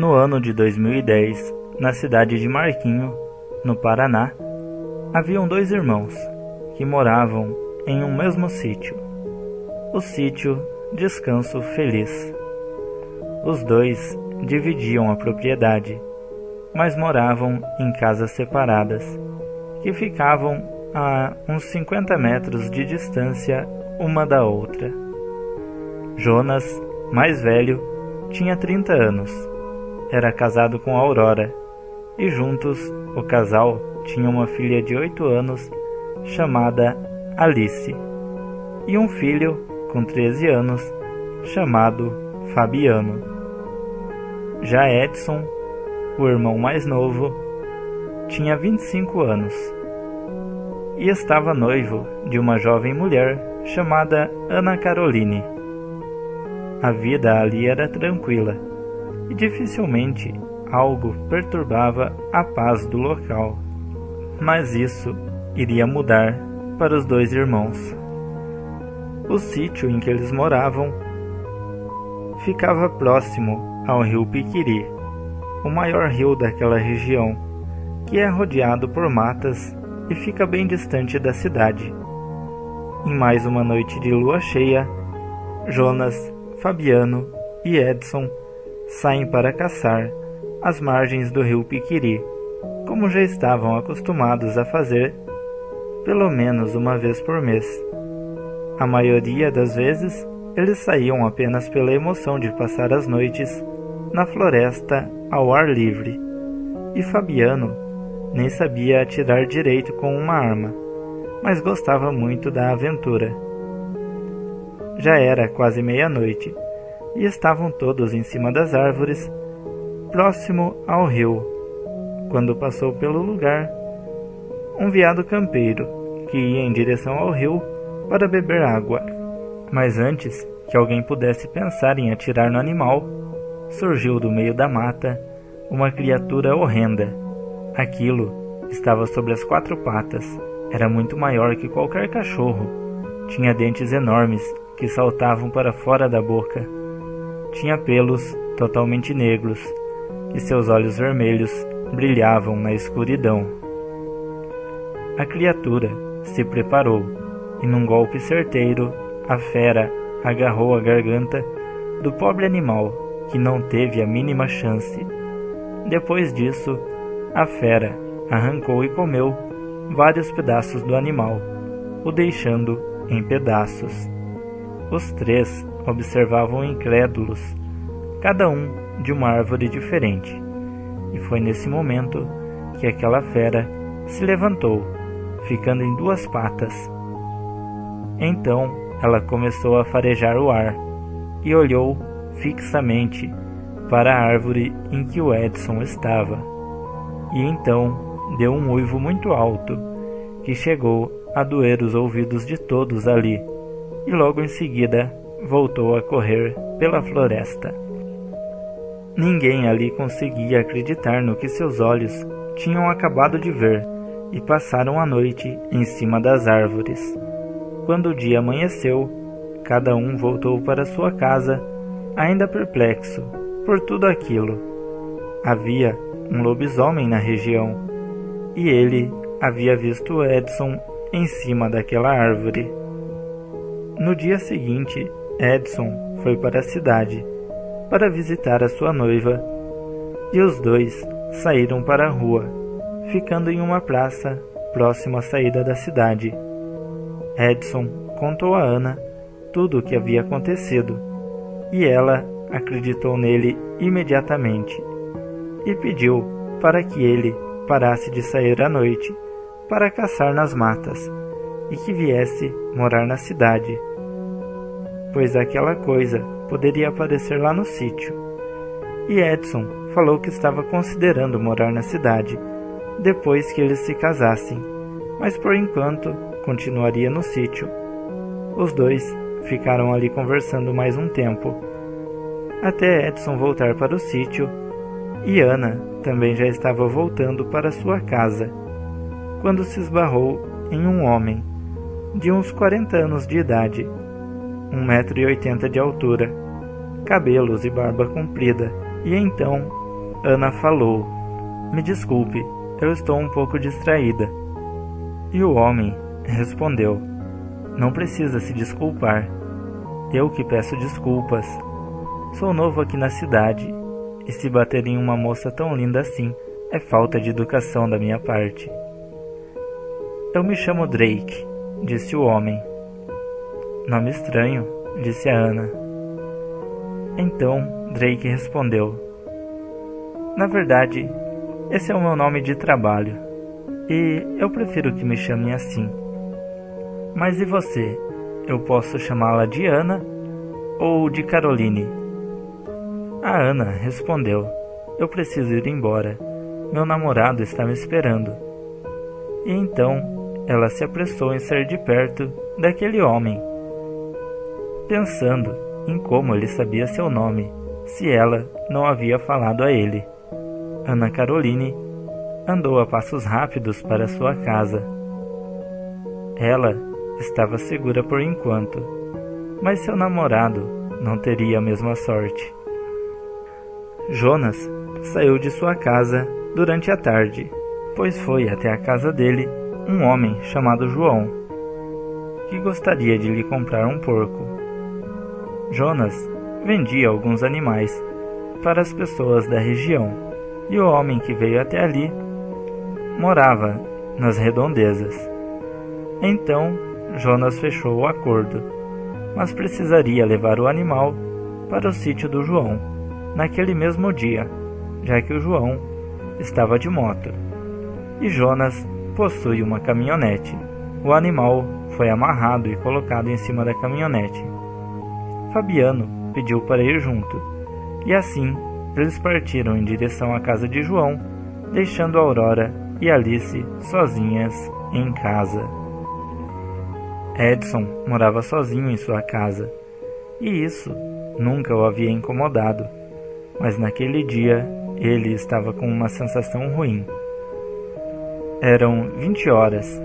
No ano de 2010, na cidade de Marquinho, no Paraná, haviam dois irmãos que moravam em um mesmo sítio, o sítio Descanso Feliz. Os dois dividiam a propriedade, mas moravam em casas separadas, que ficavam a uns 50 metros de distância uma da outra. Jonas, mais velho, tinha 30 anos. Era casado com Aurora, e juntos o casal tinha uma filha de 8 anos chamada Alice, e um filho com 13 anos chamado Fabiano. Já Edson, o irmão mais novo, tinha 25 anos e estava noivo de uma jovem mulher chamada Ana Caroline. A vida ali era tranquila e dificilmente algo perturbava a paz do local. Mas isso iria mudar para os dois irmãos. O sítio em que eles moravam ficava próximo ao rio Piquiri, o maior rio daquela região, que é rodeado por matas e fica bem distante da cidade. Em mais uma noite de lua cheia, Jonas, Fabiano e Edson saem para caçar às margens do rio Piquiri, como já estavam acostumados a fazer pelo menos uma vez por mês. A maioria das vezes, eles saíam apenas pela emoção de passar as noites na floresta ao ar livre, e Fabiano nem sabia atirar direito com uma arma, mas gostava muito da aventura. Já era quase meia-noite, e estavam todos em cima das árvores, próximo ao rio, quando passou pelo lugar um veado campeiro que ia em direção ao rio para beber água. Mas antes que alguém pudesse pensar em atirar no animal, surgiu do meio da mata uma criatura horrenda. Aquilo estava sobre as 4 patas, era muito maior que qualquer cachorro, tinha dentes enormes que saltavam para fora da boca, tinha pelos totalmente negros e seus olhos vermelhos brilhavam na escuridão. A criatura se preparou e, num golpe certeiro, a fera agarrou a garganta do pobre animal, que não teve a mínima chance. Depois disso, a fera arrancou e comeu vários pedaços do animal, o deixando em pedaços. Os 3 observavam incrédulos, cada um de uma árvore diferente, e foi nesse momento que aquela fera se levantou, ficando em 2 patas. Então ela começou a farejar o ar e olhou fixamente para a árvore em que o Edson estava, e então deu um uivo muito alto que chegou a doer os ouvidos de todos ali, e logo em seguida voltou a correr pela floresta. Ninguém ali conseguia acreditar no que seus olhos tinham acabado de ver, e passaram a noite em cima das árvores. Quando o dia amanheceu, cada um voltou para sua casa, ainda perplexo por tudo aquilo. Havia um lobisomem na região, e ele havia visto Edson em cima daquela árvore. No dia seguinte, Edson foi para a cidade para visitar a sua noiva, e os dois saíram para a rua, ficando em uma praça próxima à saída da cidade. Edson contou a Ana tudo o que havia acontecido, e ela acreditou nele imediatamente e pediu para que ele parasse de sair à noite para caçar nas matas e que viesse morar na cidade, pois aquela coisa poderia aparecer lá no sítio. E Edson falou que estava considerando morar na cidade depois que eles se casassem, mas por enquanto continuaria no sítio. Os dois ficaram ali conversando mais um tempo, até Edson voltar para o sítio, e Ana também já estava voltando para sua casa, quando se esbarrou em um homem de uns 40 anos de idade, 1,80 m de altura, cabelos e barba comprida, e então Ana falou: "Me desculpe, eu estou um pouco distraída." E o homem respondeu: "Não precisa se desculpar. Eu que peço desculpas. Sou novo aqui na cidade, e se bater em uma moça tão linda assim, é falta de educação da minha parte." "Eu me chamo Drake", disse o homem. "Nome estranho", disse a Ana. Então Drake respondeu: "Na verdade, esse é o meu nome de trabalho, e eu prefiro que me chamem assim. Mas e você? Eu posso chamá-la de Ana ou de Caroline?" A Ana respondeu: "Eu preciso ir embora. Meu namorado está me esperando." E então ela se apressou em sair de perto daquele homem, pensando em como ele sabia seu nome, se ela não havia falado a ele. Ana Caroline andou a passos rápidos para sua casa. Ela estava segura por enquanto, mas seu namorado não teria a mesma sorte. Jonas saiu de sua casa durante a tarde, pois foi até a casa dele um homem chamado João, que gostaria de lhe comprar um porco. Jonas vendia alguns animais para as pessoas da região, e o homem que veio até ali morava nas redondezas. Então Jonas fechou o acordo, mas precisaria levar o animal para o sítio do João naquele mesmo dia, já que o João estava de moto e Jonas possui uma caminhonete. O animal foi amarrado e colocado em cima da caminhonete. Fabiano pediu para ir junto, e assim eles partiram em direção à casa de João, deixando Aurora e Alice sozinhas em casa. Edson morava sozinho em sua casa, e isso nunca o havia incomodado, mas naquele dia ele estava com uma sensação ruim. Eram 20 horas,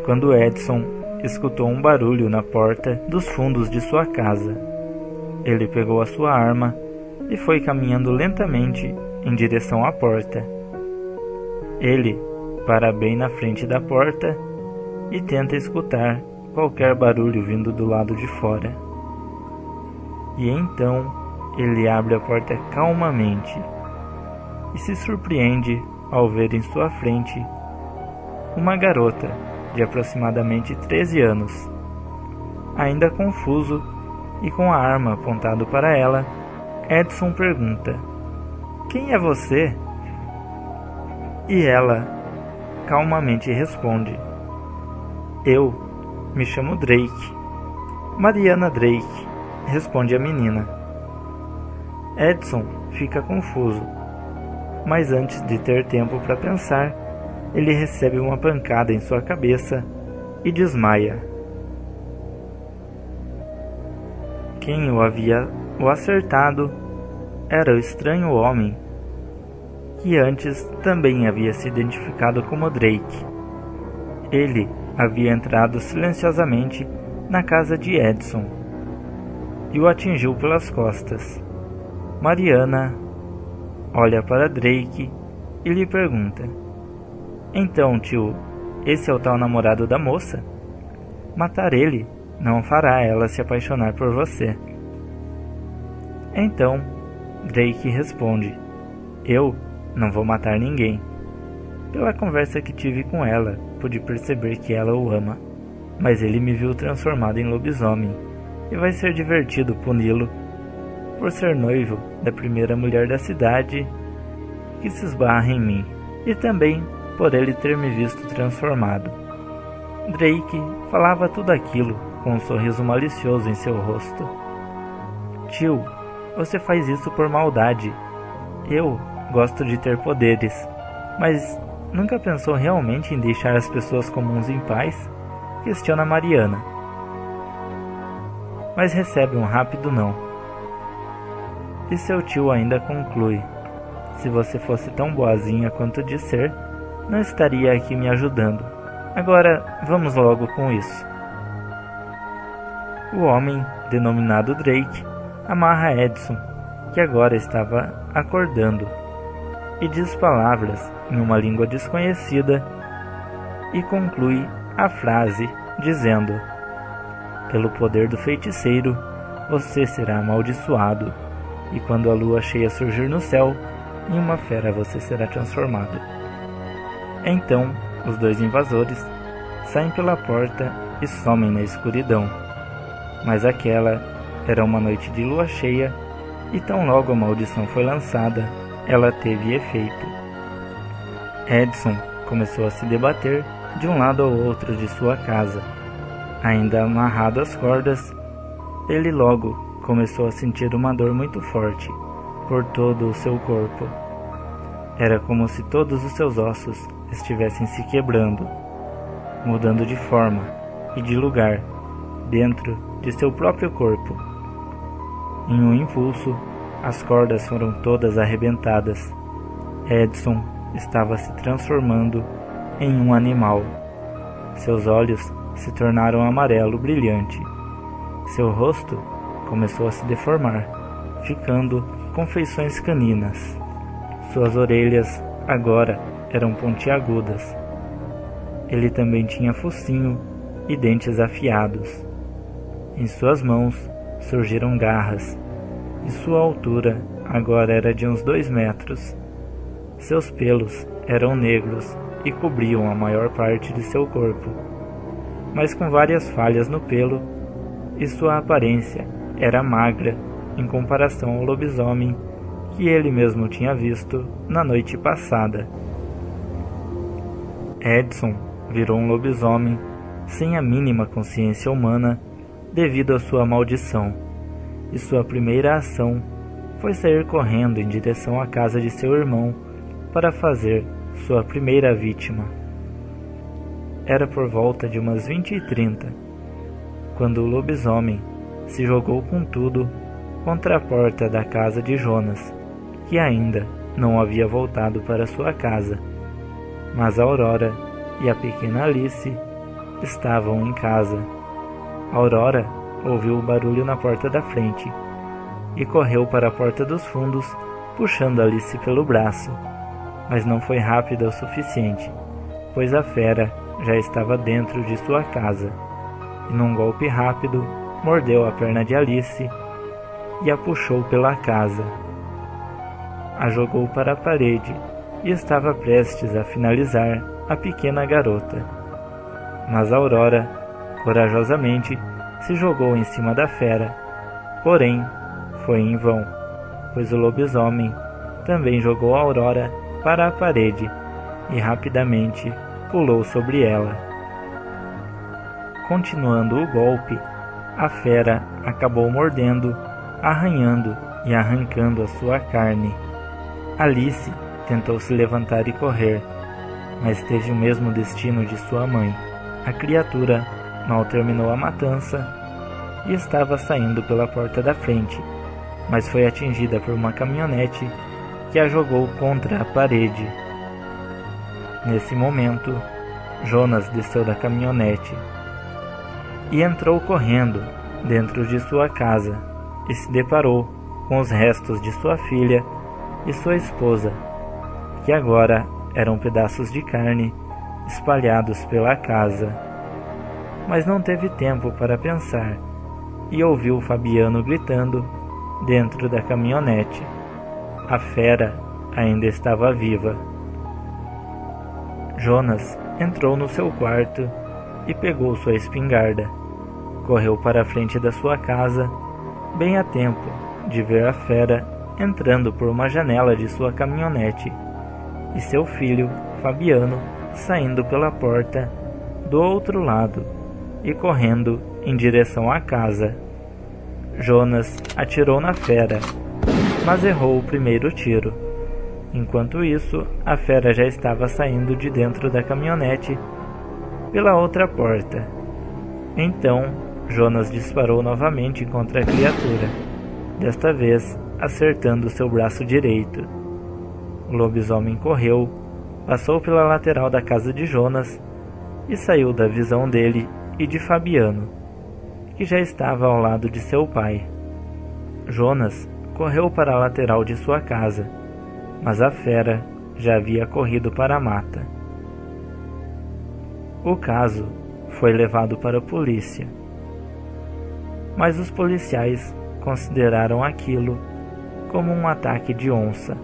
quando Edson escutou um barulho na porta dos fundos de sua casa. Ele pegou a sua arma e foi caminhando lentamente em direção à porta. Ele para bem na frente da porta e tenta escutar qualquer barulho vindo do lado de fora. E então ele abre a porta calmamente e se surpreende ao ver em sua frente uma garota de aproximadamente 13 anos. Ainda confuso e com a arma apontada para ela, Edson pergunta: "Quem é você?" E ela calmamente responde: "Eu me chamo Drake." "Mariana Drake", responde a menina. Edson fica confuso, mas antes de ter tempo para pensar, ele recebe uma pancada em sua cabeça e desmaia. Quem o havia acertado era o estranho homem, que antes também havia se identificado como Drake. Ele havia entrado silenciosamente na casa de Edson e o atingiu pelas costas. Mariana olha para Drake e lhe pergunta: "Então, tio, esse é o tal namorado da moça? Matar ele não fará ela se apaixonar por você." Então Drake responde: "Eu não vou matar ninguém. Pela conversa que tive com ela, pude perceber que ela o ama, mas ele me viu transformado em lobisomem, e vai ser divertido puni-lo por ser noivo da primeira mulher da cidade que se esbarra em mim, e também por ele ter me visto transformado." Drake falava tudo aquilo com um sorriso malicioso em seu rosto. "Tio, você faz isso por maldade. Eu gosto de ter poderes, mas nunca pensou realmente em deixar as pessoas comuns em paz?" Questiona Mariana, mas recebe um rápido não. E seu tio ainda conclui: "Se você fosse tão boazinha quanto diz ser, não estaria aqui me ajudando. Agora vamos logo com isso." O homem, denominado Drake, amarra Edson, que agora estava acordando, e diz palavras em uma língua desconhecida e conclui a frase dizendo: pelo poder do feiticeiro, você será amaldiçoado, e quando a lua cheia surgir no céu, em uma fera você será transformado. Então, os dois invasores saem pela porta e somem na escuridão. Mas aquela era uma noite de lua cheia, e tão logo a maldição foi lançada, ela teve efeito. Edson começou a se debater de um lado ao outro de sua casa. Ainda amarrado às cordas, ele logo começou a sentir uma dor muito forte por todo o seu corpo. Era como se todos os seus ossos estivessem se quebrando, mudando de forma e de lugar dentro de seu próprio corpo. Em um impulso, as cordas foram todas arrebentadas. Edson estava se transformando em um animal. Seus olhos se tornaram amarelo brilhante. Seu rosto começou a se deformar, ficando com feições caninas. Suas orelhas agora eram pontiagudas. Ele também tinha focinho e dentes afiados. Em suas mãos surgiram garras, e sua altura agora era de uns 2 metros. Seus pelos eram negros e cobriam a maior parte de seu corpo, mas com várias falhas no pelo, e sua aparência era magra em comparação ao lobisomem que ele mesmo tinha visto na noite passada. Edson virou um lobisomem sem a mínima consciência humana devido à sua maldição, e sua primeira ação foi sair correndo em direção à casa de seu irmão para fazer sua primeira vítima. Era por volta de umas 20h30, quando o lobisomem se jogou com tudo contra a porta da casa de Jonas, que ainda não havia voltado para sua casa. Mas a Aurora e a pequena Alice estavam em casa. Aurora ouviu o barulho na porta da frente e correu para a porta dos fundos, puxando Alice pelo braço. Mas não foi rápida o suficiente, pois a fera já estava dentro de sua casa, e num golpe rápido mordeu a perna de Alice e a puxou pela casa. A jogou para a parede e estava prestes a finalizar a pequena garota. Mas a Aurora, corajosamente, se jogou em cima da fera. Porém, foi em vão, pois o lobisomem também jogou a Aurora para a parede e rapidamente pulou sobre ela. Continuando o golpe, a fera acabou mordendo, arranhando e arrancando a sua carne. Alice tentou se levantar e correr, mas teve o mesmo destino de sua mãe. A criatura mal terminou a matança e estava saindo pela porta da frente, mas foi atingida por uma caminhonete que a jogou contra a parede. Nesse momento, Jonas desceu da caminhonete e entrou correndo dentro de sua casa e se deparou com os restos de sua filha e sua esposa, que agora eram pedaços de carne espalhados pela casa. Mas não teve tempo para pensar e ouviu Fabiano gritando dentro da caminhonete. A fera ainda estava viva. Jonas entrou no seu quarto e pegou sua espingarda. Correu para a frente da sua casa, bem a tempo de ver a fera entrando por uma janela de sua caminhonete e seu filho, Fabiano, saindo pela porta do outro lado e correndo em direção à casa. Jonas atirou na fera, mas errou o primeiro tiro. Enquanto isso, a fera já estava saindo de dentro da caminhonete pela outra porta. Então, Jonas disparou novamente contra a criatura, desta vez acertando seu braço direito. O lobisomem correu, passou pela lateral da casa de Jonas e saiu da visão dele e de Fabiano, que já estava ao lado de seu pai. Jonas correu para a lateral de sua casa mas a fera já havia corrido para a mata. O caso foi levado para a polícia, mas os policiais consideraram aquilo como um ataque de onça.